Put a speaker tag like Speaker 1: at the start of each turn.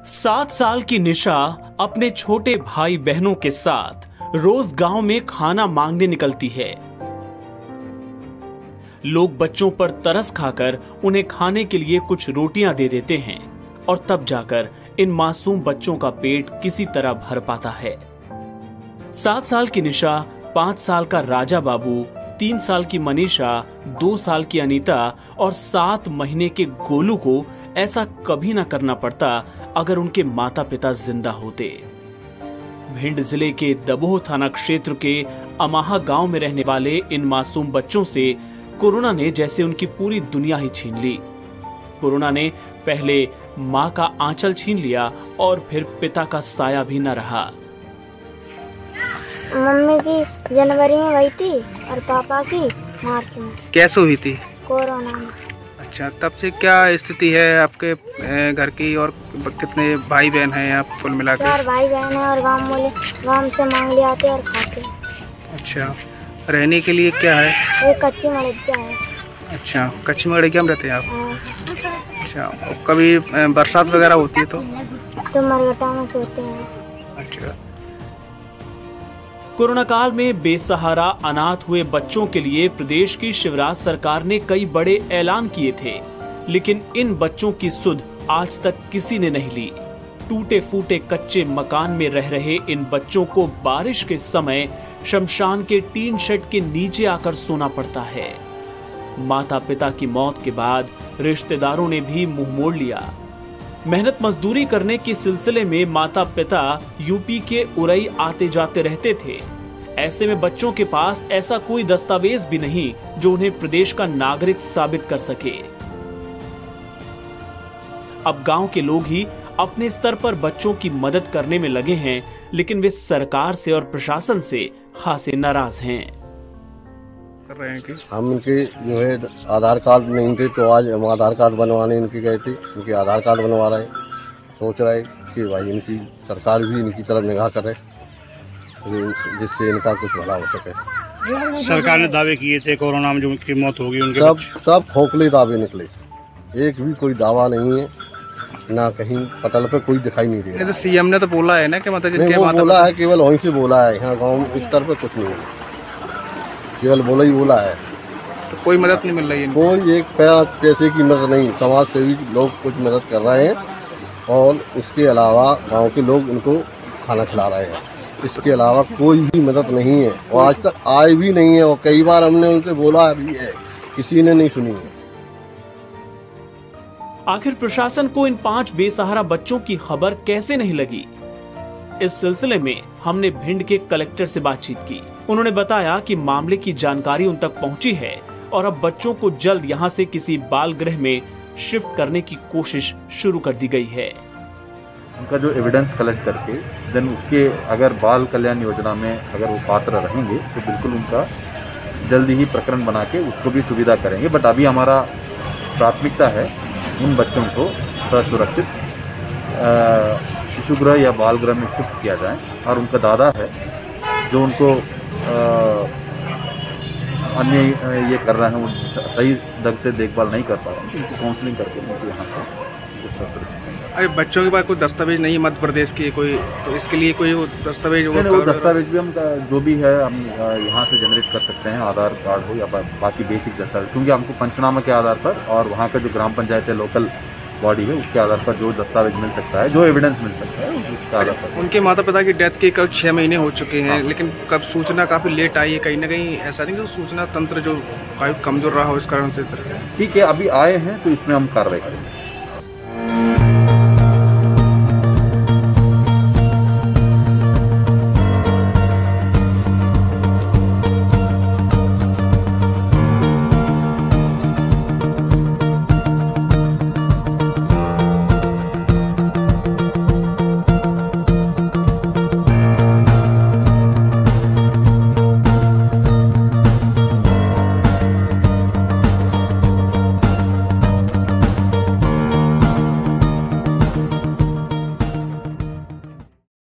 Speaker 1: 7 साल की निशा अपने छोटे भाई बहनों के साथ रोज गांव में खाना मांगने निकलती है। लोग बच्चों पर तरस खाकर उन्हें खाने के लिए कुछ रोटियां दे देते हैं और तब जाकर इन मासूम बच्चों का पेट किसी तरह भर पाता है। 7 साल की निशा, 5 साल का राजा बाबू, 3 साल की मनीषा, 2 साल की अनीता और 7 महीने के गोलू को ऐसा कभी ना करना पड़ता अगर उनके माता पिता जिंदा होते। भिंड जिले के दबोह थाना क्षेत्र के अमाहा गांव में रहने वाले इन मासूम बच्चों से कोरोना ने जैसे उनकी पूरी दुनिया ही छीन ली। कोरोना ने पहले मां का आंचल छीन लिया और फिर पिता का साया भी न रहा।
Speaker 2: मम्मी की जनवरी में हुई थी और पापा की मार्च में।
Speaker 3: कैसे हुई थी?
Speaker 2: कोरोना में।
Speaker 3: अच्छा, तब से क्या स्थिति है आपके घर की और कितने भाई बहन हैं आप कुल मिला के?
Speaker 2: 4 भाई बहन हैं और गांव से मांग ले आते और खाते।
Speaker 3: अच्छा, रहने के लिए क्या है?
Speaker 2: एक कच्ची मड़िया है।
Speaker 3: अच्छा, कच्ची मड़िया में रहते हैं आप?
Speaker 2: हाँ।
Speaker 3: अच्छा, कभी बरसात वगैरह होती है तो
Speaker 2: मरघटा में सोते हैं।
Speaker 3: अच्छा।
Speaker 1: कोरोना काल में बेसहारा अनाथ हुए बच्चों के लिए प्रदेश की शिवराज सरकार ने कई बड़े ऐलान किए थे, लेकिन इन बच्चों की सुध आज तक किसी ने नहीं ली। टूटे फूटे कच्चे मकान में रह रहे इन बच्चों को बारिश के समय शमशान के टीन शेड के नीचे आकर सोना पड़ता है। माता पिता की मौत के बाद रिश्तेदारों ने भी मुंह मोड़ लिया। मेहनत मजदूरी करने के सिलसिले में माता पिता यूपी के उरई आते जाते रहते थे। ऐसे में बच्चों के पास ऐसा कोई दस्तावेज भी नहीं जो उन्हें प्रदेश का नागरिक साबित कर सके। अब गांव के लोग ही अपने स्तर पर बच्चों की मदद करने में लगे हैं, लेकिन वे सरकार से और प्रशासन से खासे नाराज हैं।
Speaker 4: हम इनके जो है आधार कार्ड नहीं थे तो आज हम आधार कार्ड बनवाने इनके गए थे। इनके आधार कार्ड बनवा रहे, सोच रहे कि भाई इनकी सरकार भी इनकी तरफ निगाह करे जिससे इनका कुछ भला हो सके।
Speaker 5: सरकार ने दावे किए थे कोरोना में जो उनकी मौत होगी उनके
Speaker 4: सब खोखले दावे निकले। एक भी कोई दावा नहीं है, ना कहीं पटल पे कोई दिखाई नहीं दे रहा।
Speaker 3: तो सीएम ने तो बोला है ना कि मतलब
Speaker 4: वो बोला है, केवल वहीं से बोला है, यहाँ गाँव स्तर पे कुछ नहीं है, केवल बोला ही बोला है।
Speaker 3: तो कोई मदद नहीं मिल रही है?
Speaker 4: कोई एक पैसे की मदद नहीं। समाज सेवी लोग कुछ मदद कर रहे हैं और इसके अलावा गांव के लोग इनको खाना खिला रहे हैं। इसके अलावा कोई भी मदद नहीं है और आज तक आए भी नहीं है और कई बार हमने उनसे बोला भी है, किसी ने नहीं सुनी है।
Speaker 1: आखिर प्रशासन को इन 5 बेसहारा बच्चों की खबर कैसे नहीं लगी? इस सिलसिले में हमने भिंड के कलेक्टर से बातचीत की। उन्होंने बताया कि मामले की जानकारी उन तक पहुंची है और अब बच्चों को जल्द यहां से किसी बाल गृह में शिफ्ट करने की कोशिश शुरू कर दी गई है।
Speaker 6: उनका जो एविडेंस कलेक्ट करके देन उसके अगर बाल कल्याण योजना में अगर वो पात्र रहेंगे तो बिल्कुल उनका जल्दी ही प्रकरण बना के उसको भी सुविधा करेंगे। बट अभी हमारा प्राथमिकता है उन बच्चों को ससुरक्षित शिशु गृह या बाल गृह में शिफ्ट किया जाए और उनका दादा है जो उनको अन्य ये कर रहे हैं, वो सही ढंग से देखभाल नहीं कर पा रहे हैं, उनको काउंसलिंग करके उनको यहाँ से।
Speaker 3: अरे बच्चों के पास कोई दस्तावेज नहीं है मध्य प्रदेश के कोई, तो इसके लिए कोई वो दस्तावेज
Speaker 6: वो दस्तावेज भी हम जो भी है हम यहाँ से जनरेट कर सकते हैं, आधार कार्ड हो या बाकी बेसिक दस्तावेज, क्योंकि हमको पंचनामा के आधार पर और वहाँ का जो ग्राम पंचायत है लोकल बॉडी है उसके आधार पर जो दस्तावेज मिल सकता है, जो एविडेंस मिल सकता है उसके आधार पर।
Speaker 3: उनके माता पिता की डेथ के कब 6 महीने हो चुके हैं। हाँ। लेकिन कब सूचना काफ़ी लेट आई है, कहीं ना कहीं ऐसा नहीं कि सूचना तंत्र जो काफ़ी कमजोर रहा हो इस कारण से।
Speaker 6: ठीक है, अभी आए हैं तो इसमें हम कार्रवाई करेंगे।